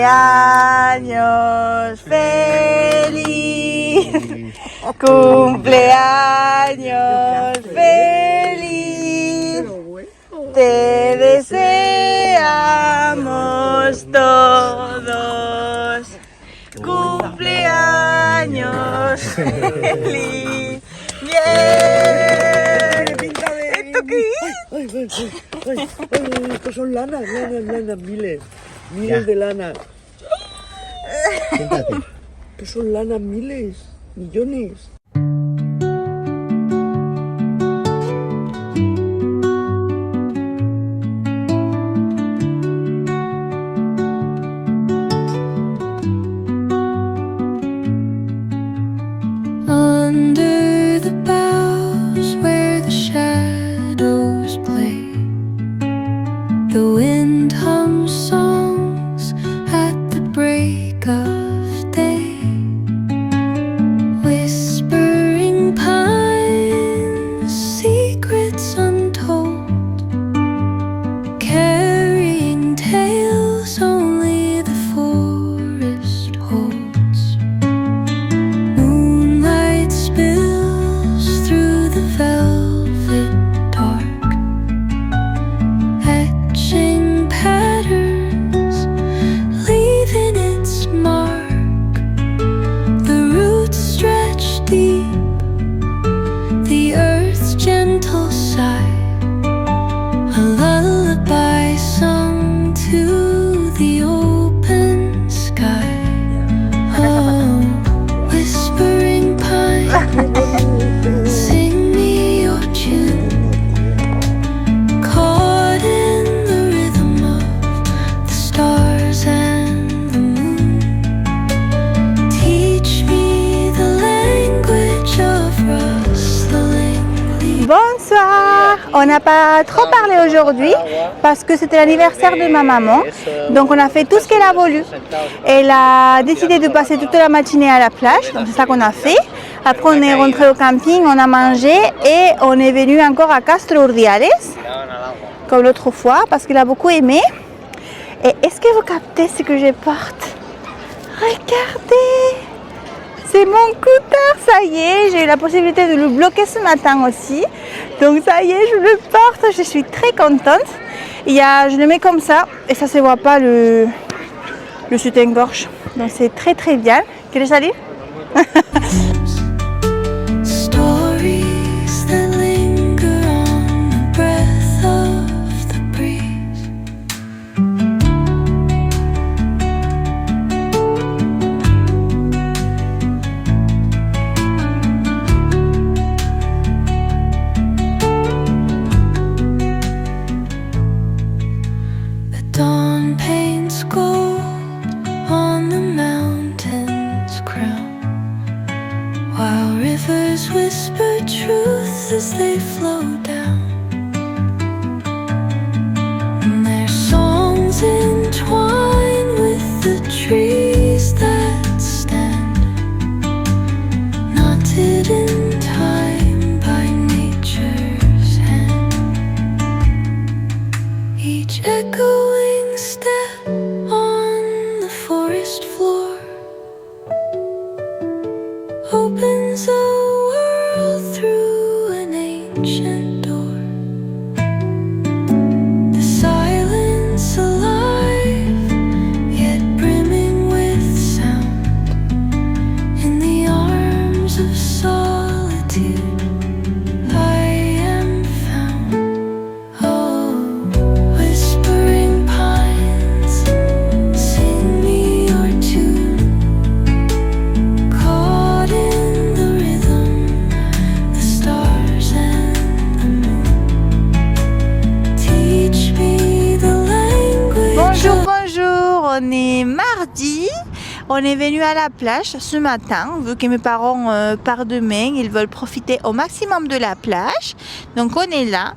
Cumpleaños feliz. Cumpleaños feliz. Te deseamos todos. Cumpleaños feliz. Bien. ¿Esto qué es? Ay, estos son lanas, miles de lanas. Siéntate. Estos son lanas, miles, millones. Under the boughs where the shadows play, the wind hums songs at the break of day. Whispering pines, secrets untold, carrying tales only the forest holds. Moonlight spills through the velvet dark, etching patterns, leaving its mark. The roots stretch deep, the earth's gentle sigh, a lullaby sung to the open sky. Oh, whispering pine, sing me your tune, caught in the rhythm of the stars and the moon. Teach me the language of rustling leaves. Bonsoir. On n'a pas trop parlé aujourd'hui parce que c'était l'anniversaire de ma maman. Donc on a fait tout ce qu'elle a voulu. Elle a décidé de passer toute la matinée à la plage. Donc c'est ça qu'on a fait. Après on est rentré au camping, on a mangé et on est venu encore à Castro Urdiales comme l'autre fois parce qu'elle a beaucoup aimé. Et est-ce que vous captez ce que je porte? Regardez! C'est mon scooter, ça y est, j'ai eu la possibilité de le bloquer ce matin aussi. Donc ça y est, je le porte, je suis très contente. Je le mets comme ça et ça ne se voit pas le soutien-gorge. Donc c'est très très bien. ¿Quieres salir? Stories that linger on the breath of the breeze. The dawn paints gold on the mountain's crown, while rivers whisper truth as they flow down. And their songs entwine with the trees that stand, knotted in time by nature's hand. Each echoing step on the forest floor opens a world through an ancient door. The silence alive, yet brimming with sound. In the arms of solitude, I am found. Oh, whispering pines, sing me your tune, caught in the rhythm, the stars and the moon. Teach me the language. Bonjour, bonjour, on est mardi. On est venu à la plage ce matin, vu que mes parents partent demain, ils veulent profiter au maximum de la plage. Donc on est là.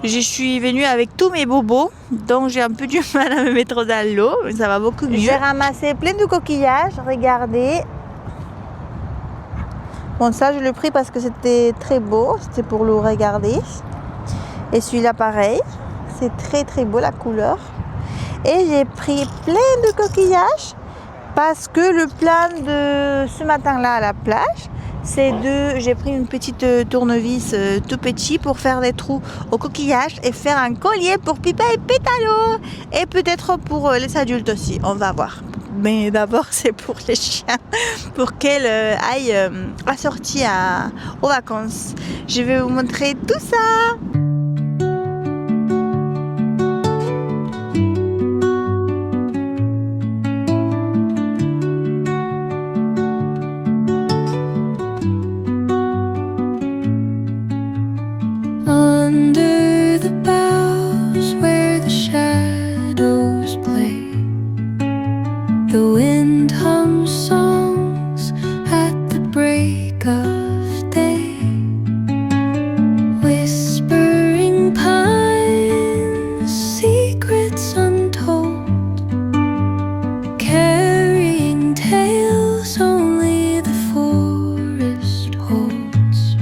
Je suis venue avec tous mes bobos, donc j'ai un peu du mal à me mettre dans l'eau, mais ça va beaucoup mieux. J'ai ramassé plein de coquillages, regardez. Bon, ça je l'ai pris parce que c'était très beau, c'était pour le regarder. Et celui-là pareil, c'est très très beau la couleur. Et j'ai pris plein de coquillages parce que le plan de ce matin-là à la plage, c'est j'ai pris une petite tournevis tout petit pour faire des trous au coquillage et faire un collier pour Pipa et Pétalo. Et peut-être pour les adultes aussi, on va voir. Mais d'abord c'est pour les chiens, pour qu'elles aillent assorties aux vacances. Je vais vous montrer tout ça. Under the boughs where the shadows play, the wind hums songs at the break of day, whispering pines, secrets untold, carrying tales only the forest holds.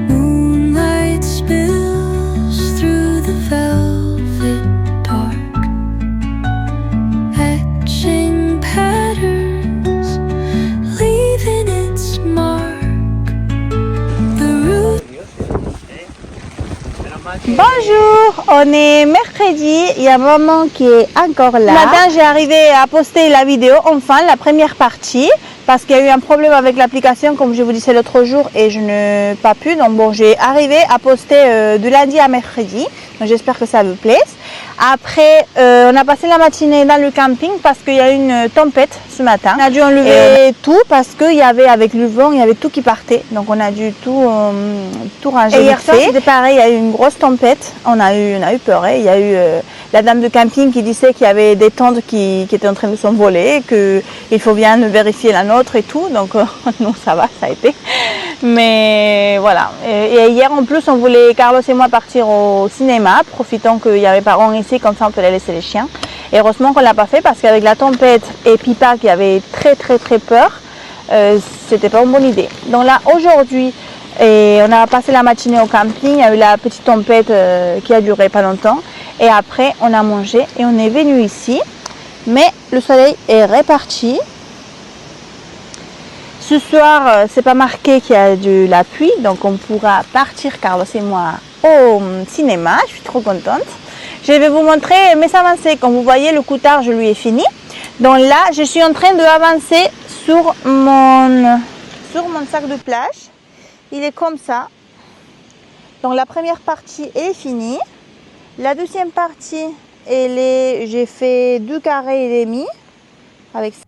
Moonlight spills through the velvet dark, etching patterns, leaving its mark. The root. Bonjour, on est mercredi, il y a maman qui est encore là. Ce matin, j'ai arrivé à poster la vidéo, enfin la première partie, parce qu'il y a eu un problème avec l'application, comme je vous disais l'autre jour, et je n'ai pas pu. Donc bon, j'ai arrivé à poster du lundi à mercredi, donc j'espère que ça vous plaise. Après, on a passé la matinée dans le camping parce qu'il y a eu une tempête ce matin. On a dû enlever tout parce qu'il y avait, avec le vent, il y avait tout qui partait. Donc on a dû tout ranger. Et hier soir, c'était pareil, il y a eu une grosse tempête. On a eu peur. Il y a eu la dame de camping qui disait qu'il y avait des tentes qui étaient en train de s'envoler, qu'il faut bien vérifier la nôtre et tout. Donc non, ça va, ça a été. Mais voilà. Et hier en plus, on voulait, Carlos et moi, partir au cinéma, profitant qu'il y avait parents ici, comme ça on peut les laisser les chiens. Et heureusement qu'on l'a pas fait parce qu'avec la tempête et Pipa qui avait très peur, c'était pas une bonne idée. Donc là aujourd'hui, on a passé la matinée au camping, il y a eu la petite tempête qui a duré pas longtemps. Et après on a mangé et on est venu ici. Mais le soleil est reparti. Ce soir, c'est pas marqué qu'il y a de la pluie, donc on pourra partir, Carlos et moi, au cinéma. Je suis trop contente. Je vais vous montrer mes avancées. Comme vous voyez, le coutard, je lui ai fini. Donc là, je suis en train d'avancer sur mon sac de plage. Il est comme ça. Donc la première partie est finie. La deuxième partie, j'ai fait 2 carrés et demi avec ça.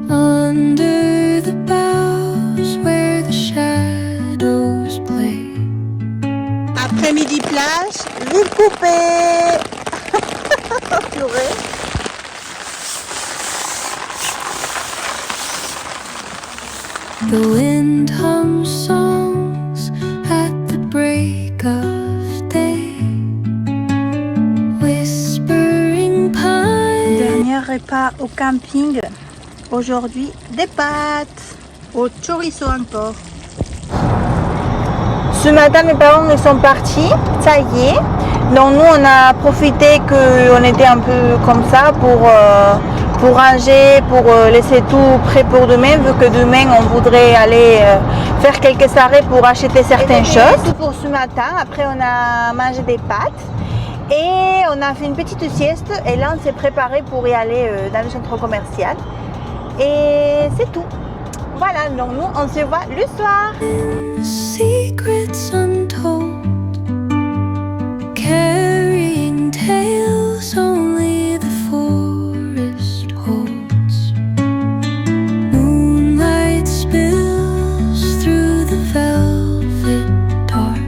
Under the boughs where the shadows play. Après-midi plage, vite coupé. The wind hums songs at the break of day, whispering pines. Dernier repas au camping. Aujourd'hui, des pâtes au chorizo encore. Ce matin, mes parents ils sont partis, ça y est. Donc nous, on a profité qu'on était un peu comme ça pour ranger, pour laisser tout prêt pour demain, vu que demain, on voudrait aller faire quelques arrêts pour acheter certaines choses. Tout pour ce matin. Après, on a mangé des pâtes et on a fait une petite sieste. Et là, on s'est préparé pour y aller dans le centre commercial. Et c'est tout. Voilà, donc nous on se voit le soir. Secrets untold, carrying tales only the forest holds. Moonlight spills through the velvet dark,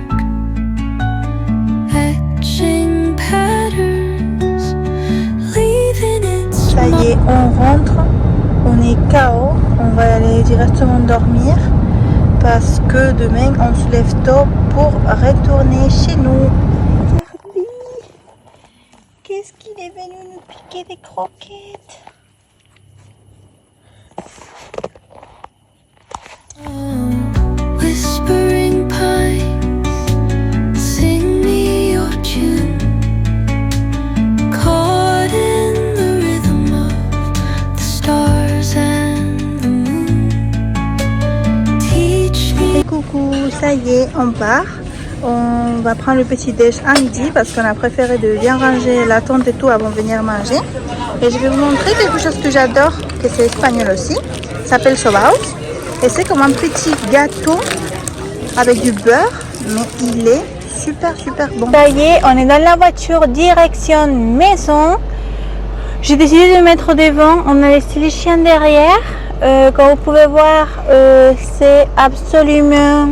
etching patterns, leaving its Ça y est, on rentre. On est KO, on va aller directement dormir parce que demain on se lève tôt pour retourner chez nous. Qu'est-ce qu'il il est venu nous piquer des croquettes. Whispering pines, sing me your tune. Caught in the rhythm of the stars and the moon. Teach me. Et coucou, ça y est, on part. On va prendre le petit déj à midi parce qu'on a préféré de bien ranger la tente et tout avant de venir manger. Et je vais vous montrer quelque chose que j'adore, que c'est espagnol aussi. Ça s'appelle sobaos. Et c'est comme un petit gâteau avec du beurre, mais il est super bon. Ça y est, on est dans la voiture direction maison. J'ai décidé de mettre devant, on a laissé les chiens derrière. Comme vous pouvez voir, c'est absolument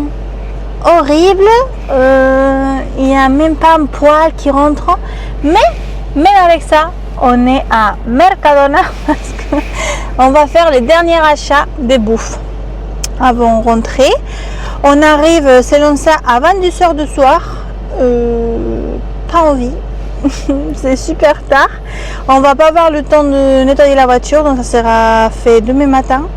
horrible. Il n'y a même pas un poil qui rentre. Mais même avec ça, on est à Mercadona parce qu'on va faire le dernier achat de bouffe avant de rentrer. On arrive selon ça à 22h du soir. Pas envie. C'est super tard. On va pas avoir le temps de nettoyer la voiture, donc ça sera fait demain matin.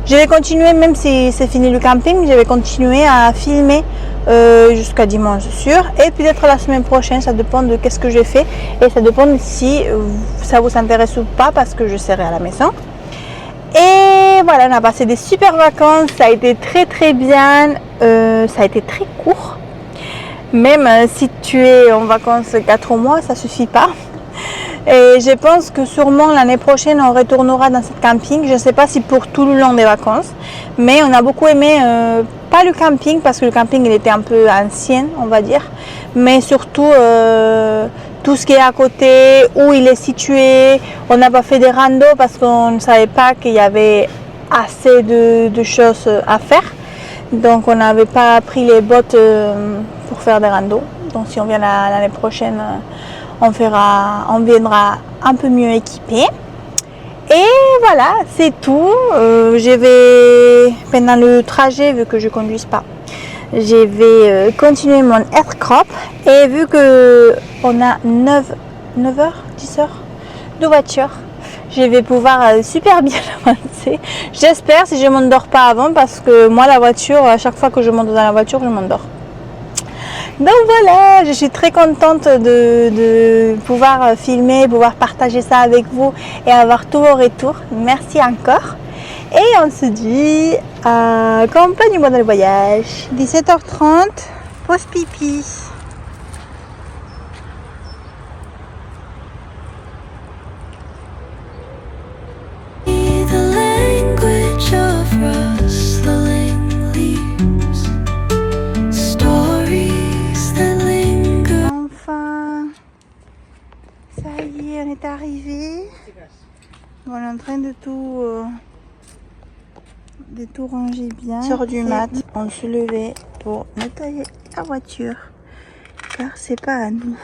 Je vais continuer, même si c'est fini le camping, je vais continuer à filmer jusqu'à dimanche sûr. Et peut-être la semaine prochaine, ça dépend de qu'est-ce que j'ai fait. Et ça dépend si ça vous intéresse ou pas, parce que je serai à la maison. Et voilà, on a passé des super vacances, ça a été très bien, ça a été très court. Même si tu es en vacances 4 mois, ça suffit pas. Et je pense que sûrement l'année prochaine, on retournera dans ce camping. Je ne sais pas si pour tout le long des vacances, mais on a beaucoup aimé, pas le camping, parce que le camping il était un peu ancien, on va dire, mais surtout tout ce qui est à côté, où il est situé. On n'a pas fait des randos parce qu'on ne savait pas qu'il y avait assez de choses à faire. Donc on n'avait pas pris les bottes pour faire des randos. Donc si on vient l'année prochaine, on viendra un peu mieux équipé. Et voilà, c'est tout. Je vais, pendant le trajet, vu que je ne conduise pas, je vais continuer mon air crop. Et vu que on a 9 heures, 10 heures de voiture, je vais pouvoir super bien avancer. J'espère, si je ne m'endors pas avant, parce que moi la voiture, à chaque fois que je monte dans la voiture, je m'endors. Donc voilà, je suis très contente de pouvoir filmer, pouvoir partager ça avec vous et avoir tous vos retours. Merci encore. Et on se dit accompagnez-moi dans le voyage. 17h30, pause pipi. The language of rustling leaves, stories that linger. Enfin, ça y est, on est arrivé. On est en train de tout ranger bien. Sur du mat, on se levait pour nettoyer la voiture, car c'est pas à nous.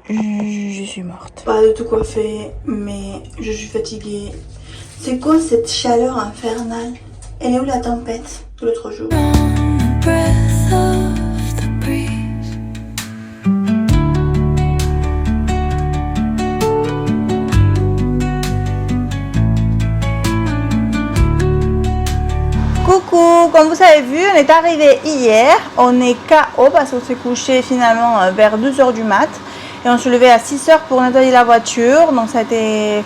Je suis morte. Pas du tout coiffée, mais je suis fatiguée. C'est quoi cette chaleur infernale? Elle est où la tempête de l'autre jour? Breath of the breeze. Coucou, comme vous avez vu, on est arrivé hier. On est KO parce qu'on s'est couché finalement vers 2h du mat. Et on se levait à 6h pour nettoyer la voiture. Donc ça a été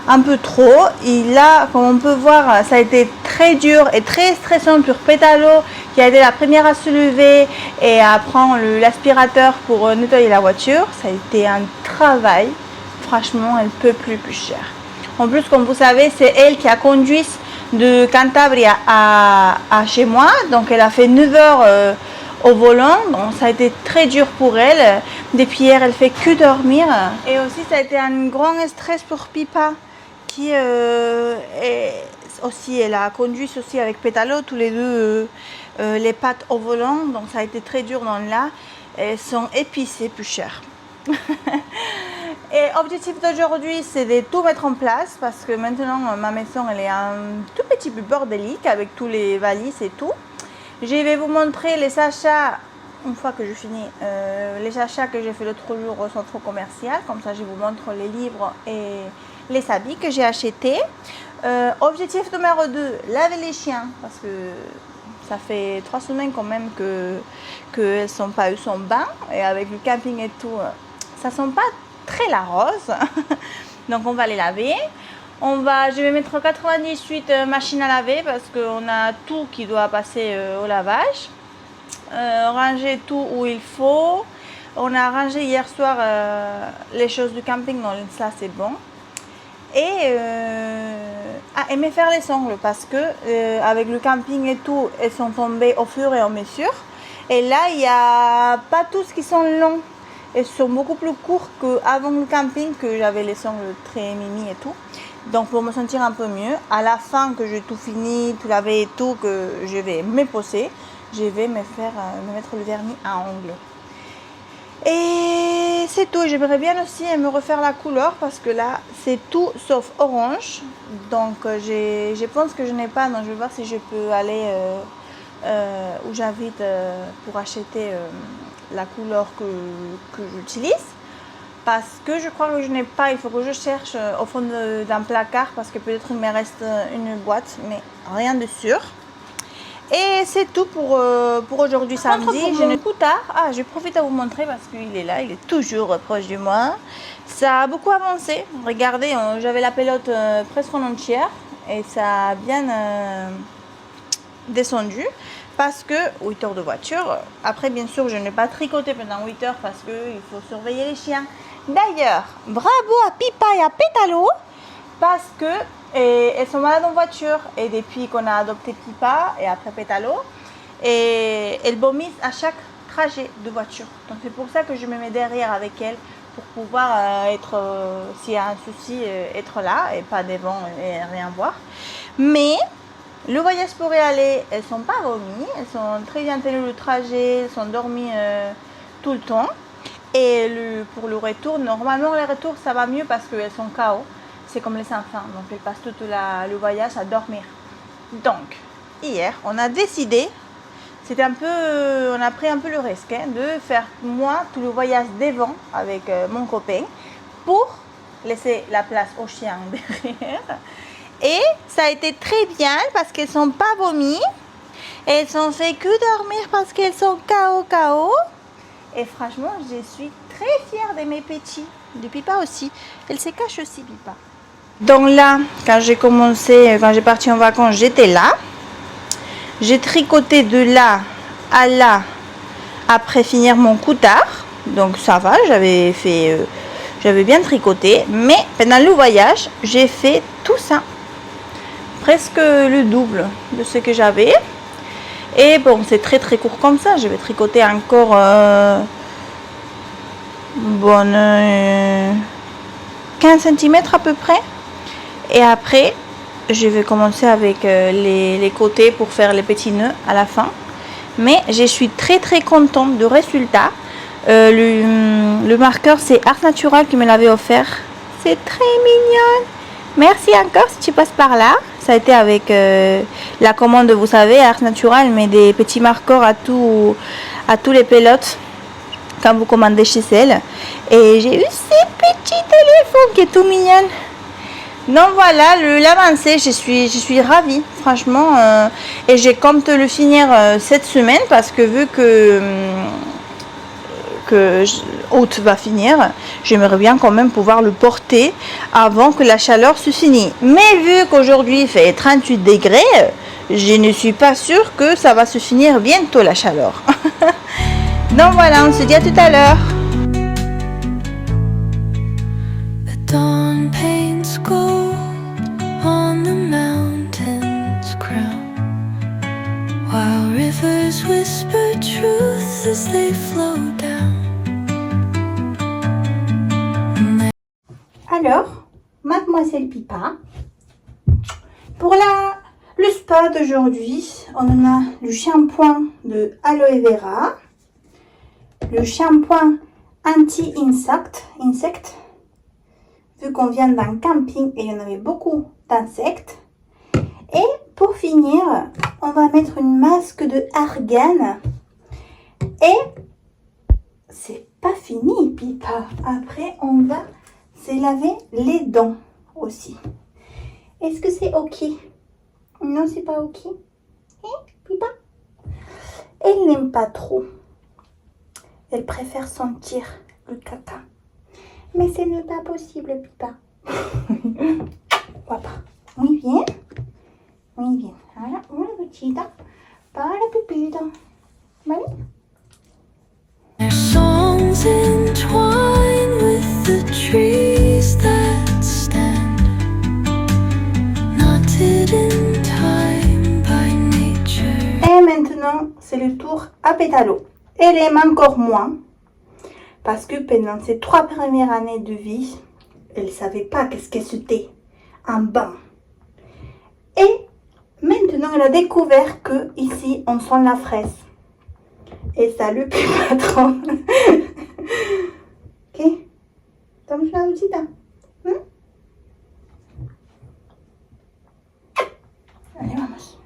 un peu trop. Et là, comme on peut voir, ça a été très dur et très stressant pour Pétalo, qui a été la première à se lever et à prendre l'aspirateur pour nettoyer la voiture. Ça a été un travail. Franchement, elle ne peut plus cher. En plus, comme vous savez, c'est elle qui a conduit de Cantabria à chez moi. Donc elle a fait 9 heures au volant, donc ça a été très dur pour elle. Depuis hier, elle fait que dormir. Et aussi, ça a été un grand stress pour Pipa, qui aussi, elle a conduit aussi avec Pétalo, tous les deux les pattes au volant. Donc ça a été très dur dans là. Elles sont épicées plus chères. Et l'objectif d'aujourd'hui, c'est de tout mettre en place, parce que maintenant ma maison elle est un tout petit peu bordélique avec tous les valises et tout. Je vais vous montrer les achats une fois que je finis les achats que j'ai fait l'autre jour au centre commercial. Comme ça, je vous montre les livres et les habits que j'ai achetés. Objectif numéro 2, laver les chiens. Parce que ça fait 3 semaines quand même qu'elles n'ont pas eu son bain. Et avec le camping et tout, ça sent pas très la rose. Donc on va les laver. Je vais mettre 98 machines à laver parce qu'on a tout qui doit passer au lavage. Ranger tout où il faut. On a rangé hier soir les choses du camping, donc ça c'est bon. Et me faire les ongles parce que avec le camping et tout, elles sont tombées au fur et à mesure. Et là, il n'y a pas tous qui sont longs. Elles sont beaucoup plus courts qu'avant le camping, que j'avais les ongles très mimi et tout. Donc pour me sentir un peu mieux, à la fin que j'ai tout fini, tout lavé et tout, que je vais me poser, je vais me mettre le vernis à ongles. Et c'est tout. J'aimerais bien aussi me refaire la couleur parce que là c'est tout sauf orange. Donc je pense que je n'ai pas. Donc je vais voir si je peux aller où j'habite pour acheter la couleur que j'utilise. Parce que je crois que je n'ai pas, il faut que je cherche au fond d'un placard parce que peut-être il me reste une boîte, mais rien de sûr. Et c'est tout pour aujourd'hui samedi. J'ai une coutard. Je profite à vous montrer parce qu'il est là, il est toujours proche de moi. Ça a beaucoup avancé. Regardez, j'avais la pelote presque en entière et ça a bien descendu. Parce que 8 heures de voiture. Après, bien sûr, je n'ai pas tricoté pendant 8 heures parce qu'il faut surveiller les chiens. D'ailleurs, bravo à Pipa et à Pétalo parce que elles sont malades en voiture. Et depuis qu'on a adopté Pipa et après Pétalo, et elles vomissent à chaque trajet de voiture. Donc c'est pour ça que je me mets derrière avec elles pour pouvoir être, s'il y a un souci, être là et pas devant et rien voir. Mais le voyage pour y aller, elles ne sont pas vomies, elles sont très bien tenues le trajet, elles sont dormies tout le temps. Et pour le retour, normalement le retour ça va mieux parce qu'elles sont KO, c'est comme les enfants, donc elles passent tout le voyage à dormir. Donc, hier, on a décidé, on a pris un peu le risque de faire moi tout le voyage devant avec mon copain pour laisser la place aux chiens derrière. Et ça a été très bien parce qu'elles ne sont pas vomies. Elles sont fait que dormir parce qu'elles sont KO. Et franchement, je suis très fière de mes petits. De Pipa aussi. Elle se cache aussi, Pipa. Donc là, quand j'ai parti en vacances, j'étais là. J'ai tricoté de là à là après finir mon coutard. Donc ça va, j'avais bien tricoté. Mais pendant le voyage, j'ai fait tout ça. Presque le double de ce que j'avais. Et bon, c'est très très court comme ça. Je vais tricoter encore 15 cm à peu près. Et après, je vais commencer avec les côtés pour faire les petits nœuds à la fin. Mais je suis très très contente du résultat. Le marqueur, c'est Art Natural qui me l'avait offert. C'est très mignon. Merci encore si tu passes par là. Ça a été avec la commande, vous savez, Art Natural, mais des petits marqueurs à tous les pelotes quand vous commandez chez elle. Et j'ai eu ces petits téléphones qui est tout mignon. Donc voilà, l'avancée, je suis ravie, franchement. Et je compte le finir cette semaine parce que vu que août va finir, j'aimerais bien quand même pouvoir le porter avant que la chaleur se finisse. Mais vu qu'aujourd'hui il fait 38 degrés, je ne suis pas sûre que ça va se finir bientôt la chaleur. Donc voilà, on se dit à tout à l'heure. The dawn paints gold on the mountain's crown, while rivers whisper truth as they flow down. Alors, mademoiselle Pipa, pour le spa d'aujourd'hui, on a le shampoing de aloe vera, le shampoing anti-insectes, vu qu'on vient d'un camping et il y en avait beaucoup d'insectes. Et pour finir, on va mettre une masque de argan Et c'est pas fini, Pipa. Après, on va se laver les dents aussi. Est-ce que c'est ok? Non, c'est pas ok. Hein, Pipa? Elle n'aime pas trop. Elle préfère sentir le caca. Mais ce n'est pas possible, Pipa. Papa. Muy bien. Muy bien. Ahora una duchita para Pipita. ¿Vale? Their songs entwine with the trees that stand, knotted in time by nature. Et maintenant, c'est le tour à Pétalo. Elle aime encore moins parce que pendant ses 3 premières années de vie, elle ne savait pas qu'est-ce que c'était un bain. Et maintenant, elle a découvert que ici, on sent la fraise. Et ça lui plaît pas trop. Ok? Damos una duchita. Allez, vamos.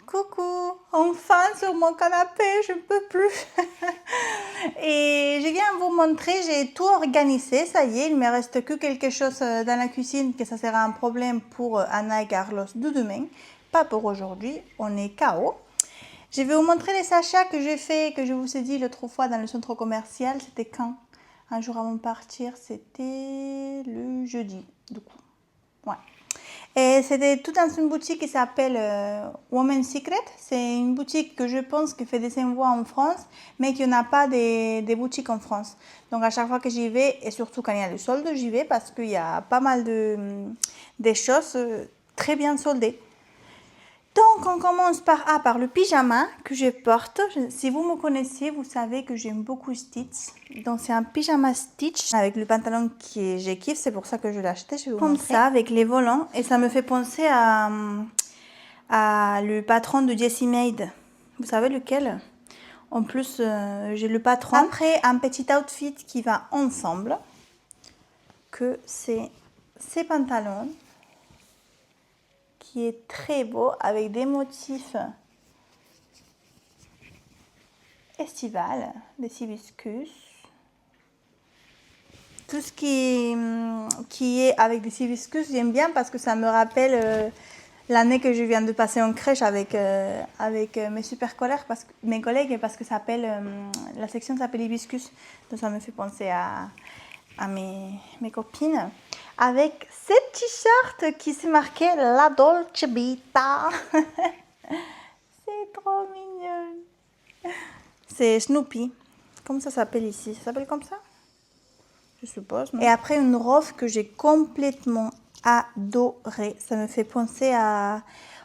Coucou, enfin sur mon canapé, je ne peux plus. Et je viens vous montrer, j'ai tout organisé, ça y est, il me reste que quelque chose dans la cuisine, que ça sera un problème pour Anna et Carlos de demain, pas pour aujourd'hui, on est KO. Je vais vous montrer les achats que j'ai fait, que je vous ai dit l'autre fois dans le centre commercial, c'était quand? Un jour avant de partir, c'était le jeudi, du coup. Ouais. Et c'était tout dans une boutique qui s'appelle Women's Secret. C'est une boutique que je pense que fait des envois en France, mais qu'il n'y en a pas des boutiques en France. Donc à chaque fois que j'y vais, et surtout quand il y a le solde, j'y vais parce qu'il y a pas mal de choses très bien soldées. Donc on commence par le pyjama que je porte. Si vous me connaissez, vous savez que j'aime beaucoup Stitch. Donc c'est un pyjama Stitch avec le pantalon que je kiffe, c'est pour ça que je l'ai acheté. Je vais vous comme montrer. Ça avec les volants et ça me fait penser à le patron de Jessie Maid. Vous savez lequel? En plus j'ai le patron. Après un petit outfit qui va ensemble, que c'est ces pantalons, qui est très beau avec des motifs estivales, des hibiscus. Tout ce qui est avec des hibiscus, j'aime bien parce que ça me rappelle l'année que je viens de passer en crèche avec mes super collègues parce que ça s'appelle, la section s'appelle hibiscus. Donc ça me fait penser à mes copines. Avec ce t-shirt qui s'est marqué La Dolce Vita. C'est trop mignon. C'est Snoopy. Comment ça s'appelle ici? Ça s'appelle comme ça? Je suppose. Non? Et après une robe que j'ai complètement adorée. Ça me fait penser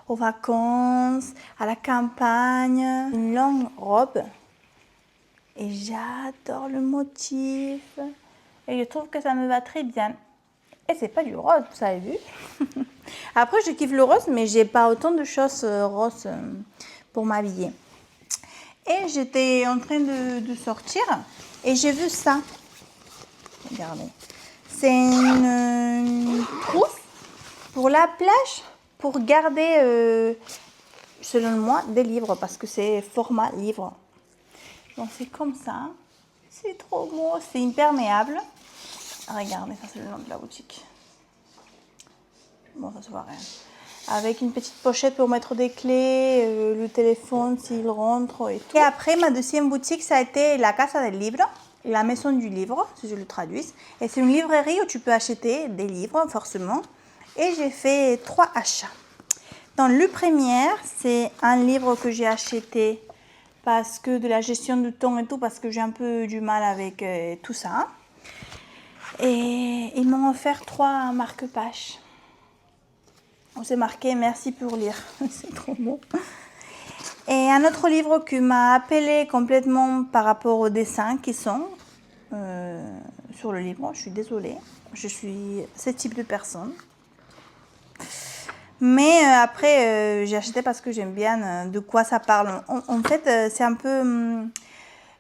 aux vacances, à la campagne. Une longue robe. Et j'adore le motif. Et je trouve que ça me va très bien. Et c'est pas du rose, vous avez vu. Après, je kiffe le rose, mais j'ai pas autant de choses roses pour m'habiller. Et j'étais en train de sortir et j'ai vu ça. Regardez. C'est une trousse pour la plage, pour garder, selon moi, des livres, parce que c'est format livre. Donc c'est comme ça. C'est trop beau, c'est imperméable. Regardez, ça c'est le nom de la boutique. Bon, ça se voit rien. Avec une petite pochette pour mettre des clés, le téléphone s'il rentre et tout. Et après, ma deuxième boutique, ça a été la Casa del Libro, la maison du livre, si je le traduis. Et c'est une librairie où tu peux acheter des livres, forcément. Et j'ai fait 3 achats. Donc, le premier, c'est un livre que j'ai acheté parce que de la gestion du temps et tout, parce que j'ai un peu du mal avec tout ça. Et ils m'ont offert 3 marque-pages. On s'est marqué « Merci pour lire ». C'est trop beau. Et un autre livre qui m'a appelé complètement par rapport aux dessins qui sont sur le livre. Je suis désolée. Je suis ce type de personne. Mais après, j'ai acheté parce que j'aime bien de quoi ça parle. En fait, c'est un peu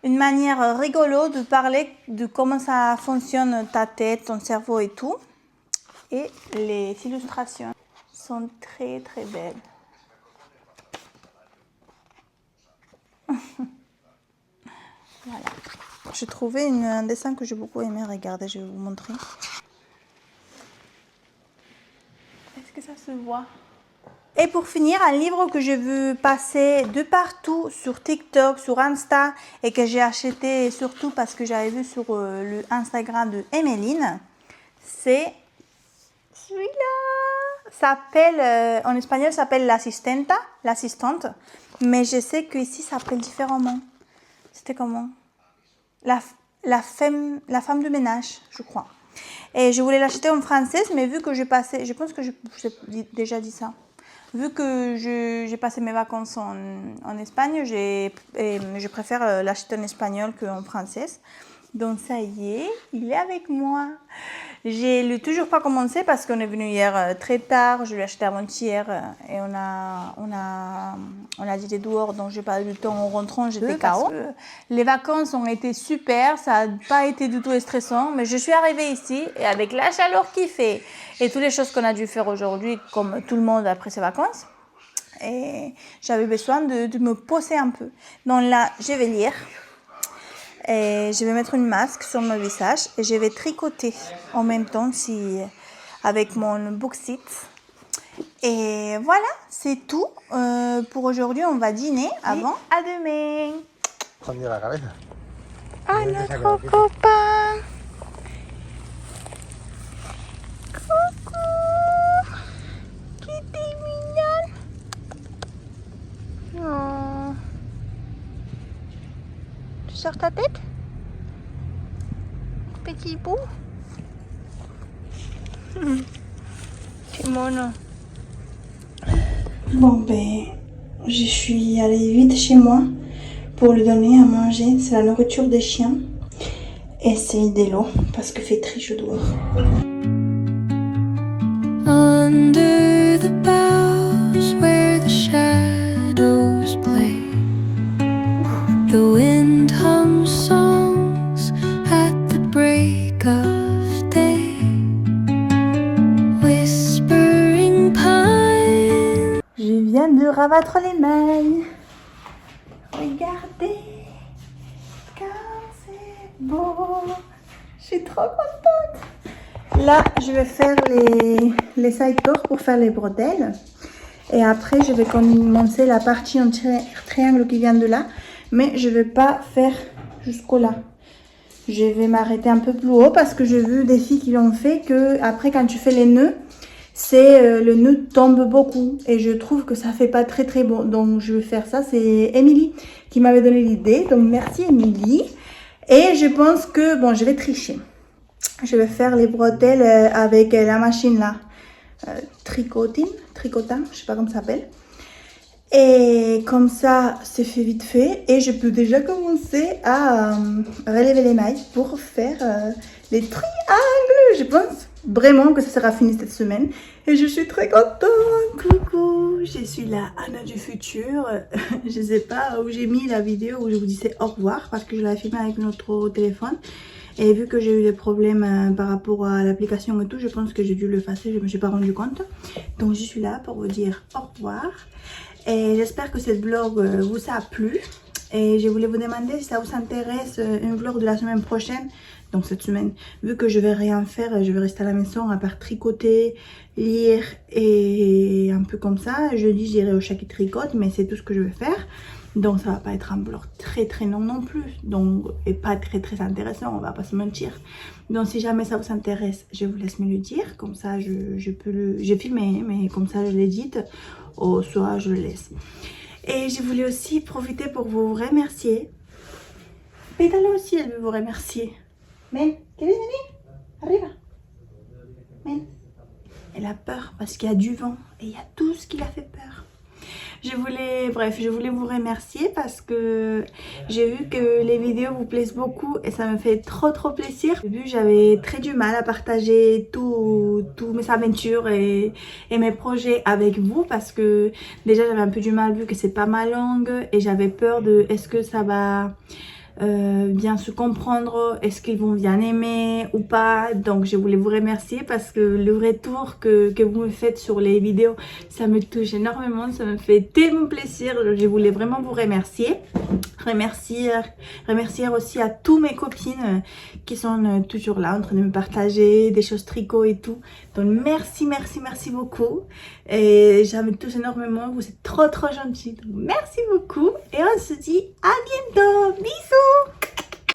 une manière rigolo de parler de comment ça fonctionne ta tête, ton cerveau et tout. Et les illustrations sont très très belles. Voilà. J'ai trouvé un dessin que j'ai beaucoup aimé. Regardez, je vais vous montrer. Est-ce que ça se voit? Et pour finir, un livre que je veux passer de partout sur TikTok, sur Insta et que j'ai acheté surtout parce que j'avais vu sur le Instagram de Emeline, c'est celui-là. S'appelle, en espagnol, ça s'appelle l'assistenta, l'assistante, mais je sais qu'ici ça s'appelle différemment. C'était comment? La femme de ménage, je crois. Et je voulais l'acheter en français, mais vu que j'ai passé, je pense que j'ai déjà dit ça. Vu que j'ai passé mes vacances en Espagne, je préfère l'acheter en espagnol qu'en français. Donc ça y est, il est avec moi. Je ne l'ai toujours pas commencé parce qu'on est venu hier très tard. Je l'ai acheté avant-hier et on a dit dehors, donc j'ai pas eu le temps en rentrant, j'étais KO. Les vacances ont été super, ça n'a pas été du tout stressant, mais je suis arrivée ici et avec la chaleur qu'il fait et toutes les choses qu'on a dû faire aujourd'hui, comme tout le monde après ses vacances, et j'avais besoin de me poser un peu. Donc là, je vais lire. Et je vais mettre une masque sur mon visage et je vais tricoter en même temps avec mon Booksite. Et voilà, c'est tout pour aujourd'hui. On va dîner avant. À demain. Ah, notre copain. Coucou. Qui t'es mignonne. Oh. Tu sors ta tête? Petit bout. C'est mono. Bon ben, je suis allée vite chez moi pour lui donner à manger. C'est la nourriture des chiens. Et c'est de l'eau parce que fait très chaud dehors. Under the boughs where the shadows play, the wind hums songs at the break of day, whispering pine. Je viens de rabattre les mailles. Regardez comme c'est beau. Je suis trop contente. Là, je vais faire les side-corps pour faire les bretelles. Et après, je vais commencer la partie en triangle qui vient de là. Mais je ne vais pas faire jusqu'au là. Je vais m'arrêter un peu plus haut parce que j'ai vu des filles qui l'ont fait que après quand tu fais les nœuds, le nœud tombe beaucoup et je trouve que ça fait pas très très bon. Donc je vais faire ça. C'est Émilie qui m'avait donné l'idée. Donc merci Émilie. Et je pense que bon, je vais tricher. Je vais faire les bretelles avec la machine là, tricotin, je sais pas comment ça s'appelle. Et comme ça, c'est fait vite fait. Et je peux déjà commencer à relever les mailles pour faire les triangles. Je pense vraiment que ça sera fini cette semaine. Et je suis très contente. Coucou, je suis la Anna du futur. Je sais pas où j'ai mis la vidéo où je vous disais au revoir parce que je l'ai filmée avec notre téléphone. Et vu que j'ai eu des problèmes par rapport à l'application et tout, je pense que j'ai dû l'effacer. Je ne me suis pas rendu compte. Donc je suis là pour vous dire au revoir. Et j'espère que cette vlog vous a plu. Et je voulais vous demander si ça vous intéresse une vlog de la semaine prochaine. Donc cette semaine, vu que je vais rien faire, je vais rester à la maison à part tricoter, lire et un peu comme ça. Jeudi, j'irai au chat qui tricote, mais c'est tout ce que je vais faire. Donc ça va pas être un vlog très très long non plus. Donc, et pas très très intéressant, on va pas se mentir. Donc si jamais ça vous intéresse, je vous laisse me le dire. Comme ça, je peux le... J'ai filmé, mais comme ça je l'édite. Ou soit je le laisse. Et je voulais aussi profiter pour vous remercier. Pétala aussi, elle veut vous remercier. Men, ¿quieres venir? Arriba. Men. Elle a peur parce qu'il y a du vent et il y a tout ce qui la fait peur. Je voulais vous remercier parce que j'ai vu que les vidéos vous plaisent beaucoup et ça me fait trop plaisir. Au début, j'avais très du mal à partager toutes mes aventures et mes projets avec vous parce que déjà j'avais un peu du mal vu que c'est pas ma langue et j'avais peur de est-ce que ça va bien se comprendre, est-ce qu'ils vont bien aimer ou pas. Donc je voulais vous remercier parce que le retour que vous me faites sur les vidéos, ça me touche énormément, ça me fait tellement plaisir. Je voulais vraiment vous remercier. Remercier aussi à tous mes copines qui sont toujours là en train de me partager des choses tricot et tout. Donc merci beaucoup. Et ça me touche énormément. Vous êtes trop gentils. Donc, merci beaucoup. Et on se dit à bientôt. Bisous.